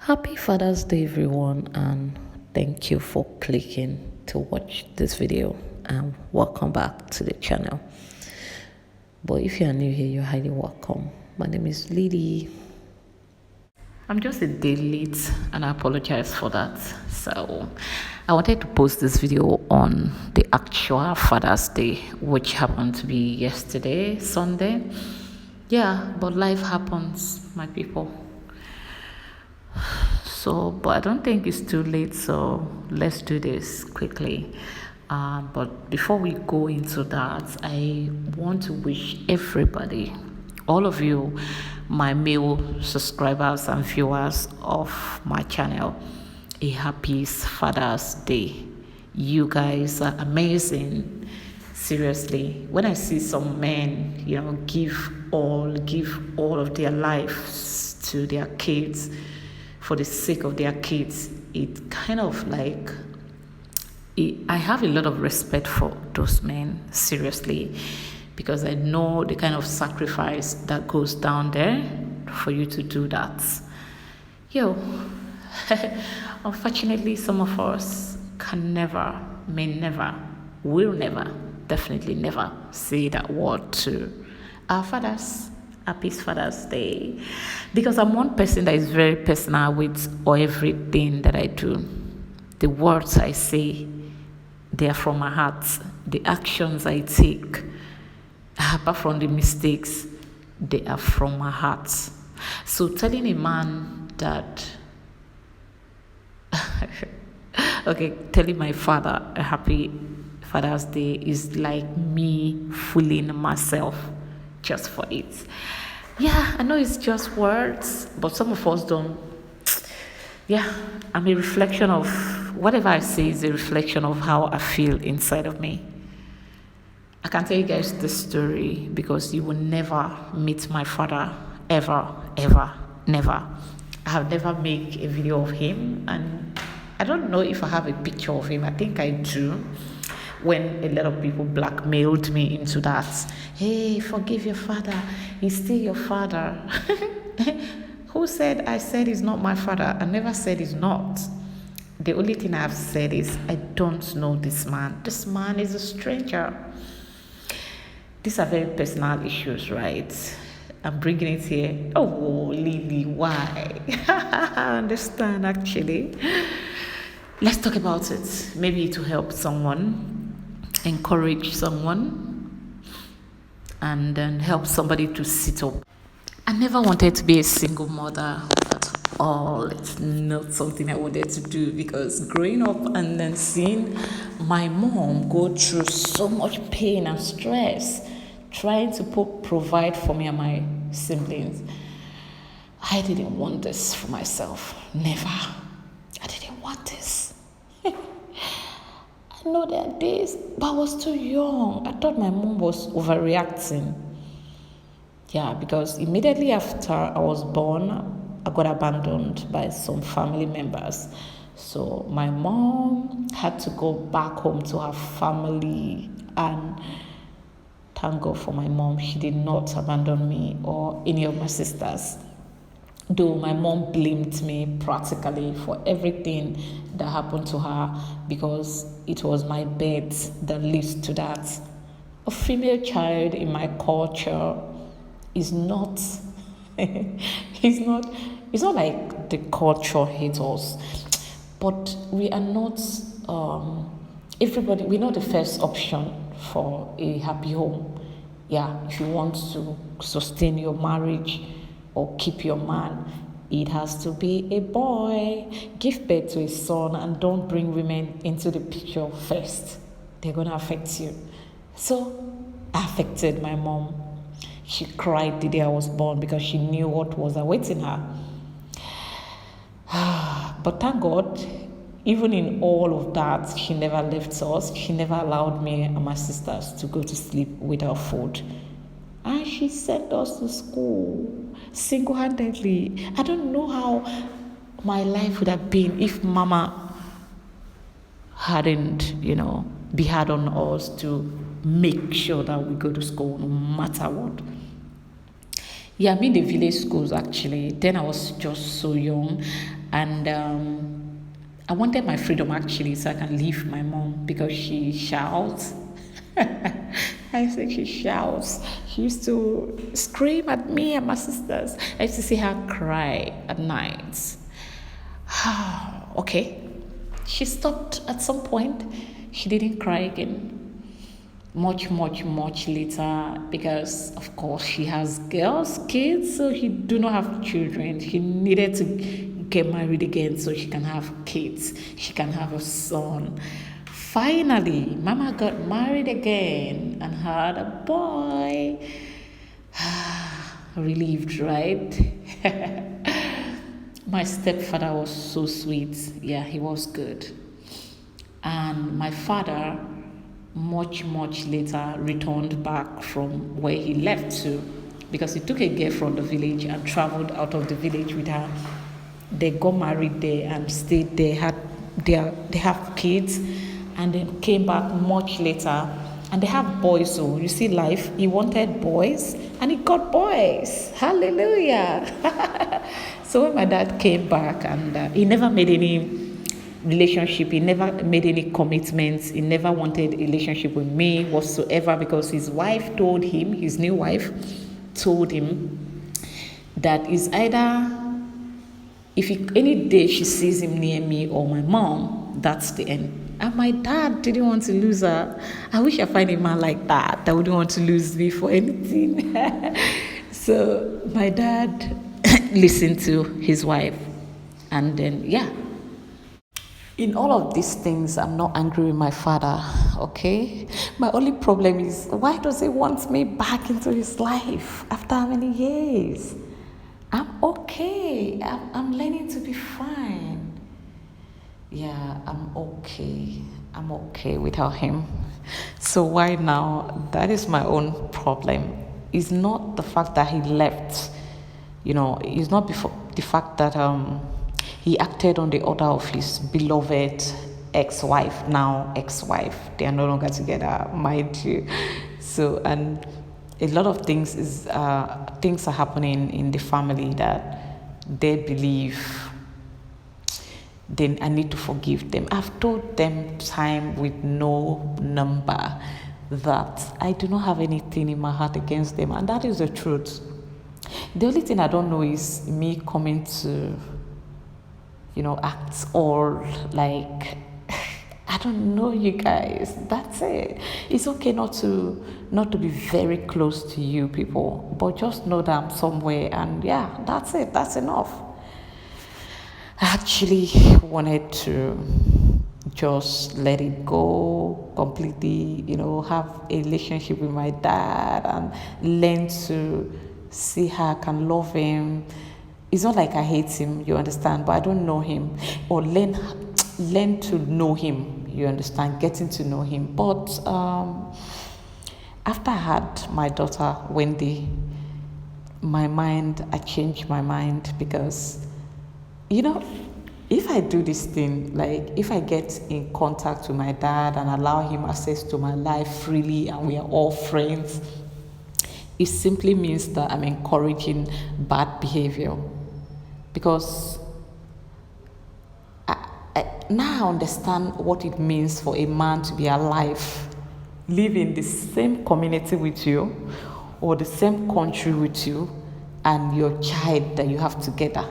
Happy Father's Day, everyone, and thank you for clicking to watch this video. And welcome back to the channel. But if you are new here, you're highly welcome. My name is Lily. I'm just a day late, and I apologize for that. So, I wanted to post this video on the actual Father's Day, which happened to be yesterday, Sunday. Yeah, but life happens, my people. So, but I don't think it's too late, so let's do this quickly. But before we go into that, I want to wish everybody, all of you, my male subscribers and viewers of my channel, a happy Father's Day. You guys are amazing. Seriously, when I see some men, give all of their lives to their kids, for the sake of their kids, it kind of like, I have a lot of respect for those men, seriously, because I know the kind of sacrifice that goes down there for you to do that. Unfortunately, some of us can never, may never, will never, definitely never say that word to our fathers. Happy Father's Day. Because I'm one person that is very personal with everything that I do. The words I say, they are from my heart. The actions I take, apart from the mistakes, they are from my heart. So telling a man that, telling my father a happy Father's Day is like me fooling myself just for it. Yeah, I know it's just words, but some of us don't. Yeah, I'm a reflection of whatever I say is a reflection of how I feel inside of me. I can tell you guys this story because you will never meet my father ever, never. I have never made a video of him, and I don't know if I have a picture of him. I think I do. When a lot of people blackmailed me into that, hey, forgive your father, he's still your father. Who said I said he's not my father? I never said he's not. The only thing I've said is I don't know this man. This man is a stranger. These are very personal issues, right? I'm bringing it here. Oh, Lily, why? I understand, actually. Let's talk about it. Maybe to help someone, encourage someone, and then help somebody to sit up. I never wanted to be a single mother at all. It's not something I wanted to do, because growing up and then seeing my mom go through so much pain and stress trying to provide for me and my siblings, I didn't want this for myself. Never. I didn't want this. I know there are days, but I was too young. I thought my mom was overreacting. Yeah, because immediately after I was born, I got abandoned by some family members. So my mom had to go back home to her family, and thank God for my mom. She did not abandon me or any of my sisters. Though my mom blamed me practically for everything that happened to her, because it was my birth that leads to that. A female child in my culture is not, it's not like the culture hates us, but we are not, we're not the first option for a happy home. Yeah, if you want to sustain your marriage or keep your man, it has to be a boy. Give birth to a son, and don't bring women into the picture first. They're going to affect you. So I affected my mom. She cried the day I was born because she knew what was awaiting her. But thank God, even in all of that, she never left us. She never allowed me and my sisters to go to sleep without food. And she sent us to school single-handedly. I don't know how my life would have been if Mama hadn't, be hard on us to make sure that we go to school no matter what. Yeah, I'm in the village schools actually. Then I was just so young. And I wanted my freedom actually, so I can leave my mom because she shouts. I said she shouts. She used to scream at me and my sisters. I used to see her cry at night. Okay. She stopped at some point. She didn't cry again. Much later, because of course she has girls, kids, so she do not have children. She needed to get married again so she can have kids. She can have a son. Finally, Mama got married again and had a boy. Relieved, right? My stepfather was so sweet. Yeah, he was good. And my father, much later, returned back from where he left to, because he took a girl from the village and traveled out of the village with her. They got married there and stayed there. They have kids, and then came back much later, and they have boys. So you see, life. He wanted boys, and he got boys. Hallelujah! So when my dad came back, and he never made any relationship, he never made any commitments, he never wanted a relationship with me whatsoever, because his wife told him, his new wife told him, that is either if any day she sees him near me or my mom, that's the end. And my dad didn't want to lose her. I wish I find a man like that wouldn't want to lose me for anything. So my dad listened to his wife, and then in all of these things, I'm not angry with my father, okay? My only problem is, why does he want me back into his life after how many years? I'm okay. I'm learning to be fine. Yeah, I'm okay. I'm okay without him. So why now? That is my own problem. It's not the fact that he left. It's not the fact that he acted on the order of his beloved ex-wife, now ex-wife. They are no longer together, mind you. So, and a lot of things are happening in the family that they believe then I need to forgive them. I've told them time with no number that I do not have anything in my heart against them, and that is the truth. The only thing I don't know is me coming to act all like I don't know you guys. That's it. It's okay not to be very close to you people, but just know that I'm somewhere, and that's it. That's enough. I actually wanted to just let it go completely, have a relationship with my dad and learn to see how I can love him. It's not like I hate him, you understand, but I don't know him. Or learn to know him, you understand, getting to know him. But after I had my daughter, Wendy, I changed my mind, because, if I do this thing, like if I get in contact with my dad and allow him access to my life freely and we are all friends, it simply means that I'm encouraging bad behavior. Because now I understand what it means for a man to be alive, live in the same community with you or the same country with you and your child that you have together.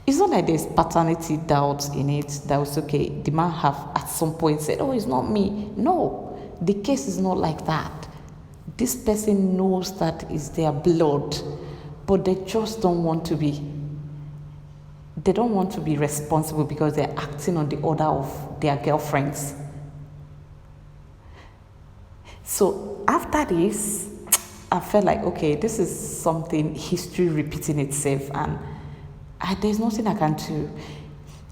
It's not like there's paternity doubt in it, that was okay. The man have at some point said, oh, it's not me. No, the case is not like that. This person knows that it's their blood, but they just don't want to be. They don't want to be responsible because they're acting on the order of their girlfriends. So after this, I felt like, okay, this is something, history repeating itself, and there's nothing I can do.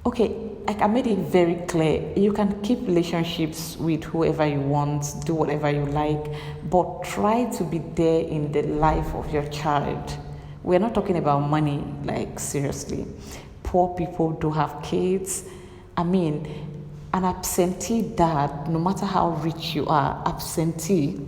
Okay, like I made it very clear, you can keep relationships with whoever you want, do whatever you like, but try to be there in the life of your child. We're not talking about money, like seriously. Poor people do have kids. I mean, an absentee dad, no matter how rich you are, absentee,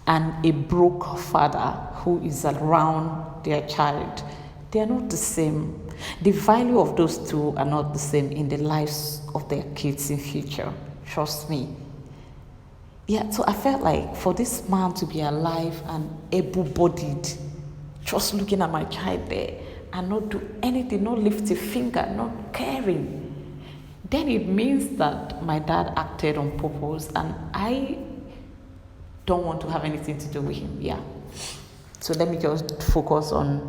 and a broke father who is around their child, they are not the same. The value of those two are not the same in the lives of their kids in future. Trust me. Yeah, so I felt like for this man to be alive and able-bodied, just looking at my child there and not do anything, not lift a finger, not caring, then it means that my dad acted on purpose and I don't want to have anything to do with him. Yeah. So let me just focusing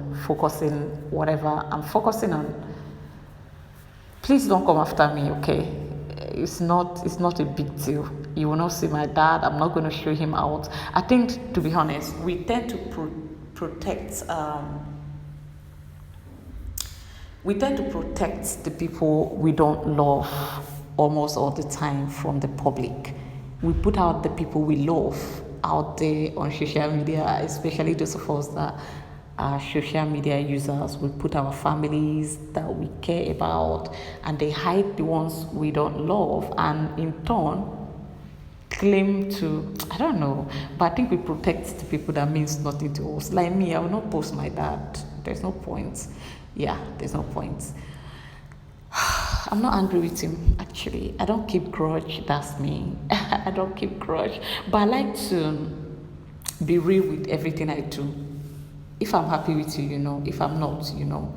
whatever I'm focusing on. Please don't come after me, okay? It's not a big deal. You will not see my dad. I'm not going to show him out. I think, to be honest, we tend to protect the people we don't love almost all the time from the public. We put out the people we love out there on social media, especially those of us that are social media users. We put our families that we care about and they hide the ones we don't love, and in turn claim to, I don't know, but I think we protect the people that means nothing to us. Like me, I will not post my dad. There's no point. Yeah, there's no point. I'm not angry with him, actually. I don't keep grudge, that's me. I don't keep grudge. But I like to be real with everything I do. If I'm happy with you, you know. If I'm not, you know.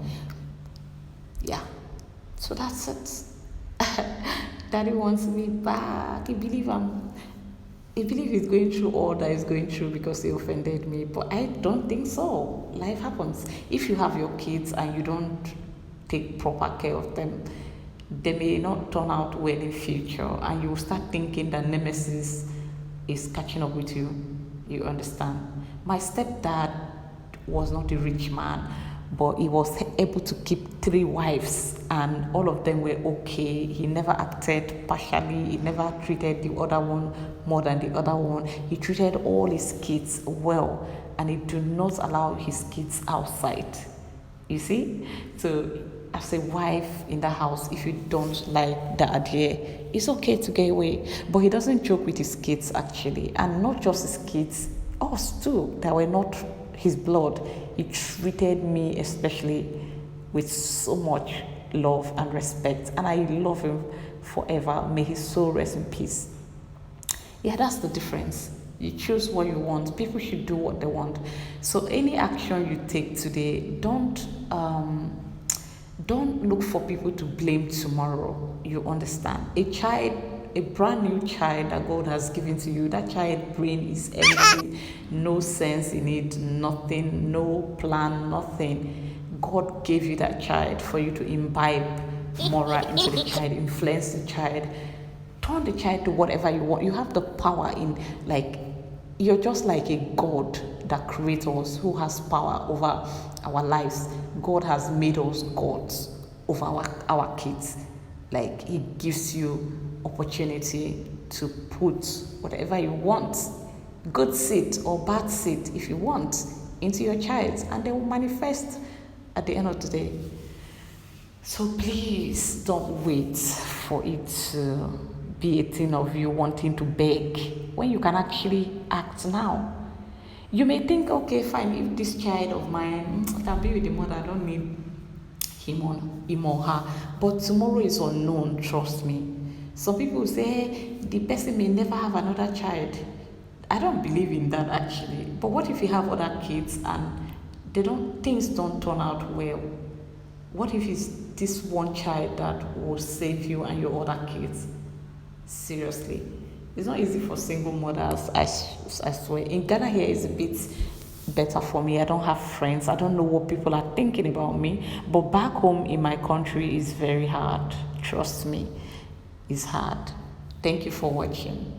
Yeah. So that's it. Daddy wants me back. He believe he's going through all that he's going through because he offended me. But I don't think so. Life happens. If you have your kids and you don't take proper care of them, they may not turn out well in future, and you will start thinking that nemesis is catching up with you. You understand? My stepdad was not a rich man, but he was able to keep 3 wives and all of them were okay. He never acted partially. He never treated the other one more than the other one. He treated all his kids well, and he did not allow his kids outside. You see? So as a wife in the house, if you don't like the idea, it's okay to get away. But he doesn't joke with his kids, actually. And not just his kids, us too, that were not his blood. He treated me especially with so much love and respect. And I love him forever. May his soul rest in peace. Yeah, that's the difference. You choose what you want. People should do what they want. So any action you take today, don't look for people to blame tomorrow. You understand? A brand new child that God has given to you, that child brain is empty, no sense in it, nothing, no plan, nothing. God gave you that child for you to imbibe moral into the child, influence the child, turn the child to whatever you want. You have the power in, like, you're just like a God that creates us, who has power over our lives. God has made us gods over our kids. Like, he gives you opportunity to put whatever you want, good seed or bad seed if you want, into your child, and they will manifest at the end of the day. So please don't wait for it to be a thing of you wanting to beg when you can actually act now. You may think, okay, fine, if this child of mine can be with the mother, I don't need him or her. But tomorrow is unknown, trust me. Some people say, hey, the person may never have another child. I don't believe in that, actually. But what if you have other kids and things don't turn out well? What if it's this one child that will save you and your other kids? Seriously. It's not easy for single mothers, I swear. In Ghana here is a bit better for me. I don't have friends. I don't know what people are thinking about me. But back home in my country is very hard. Trust me, it's hard. Thank you for watching.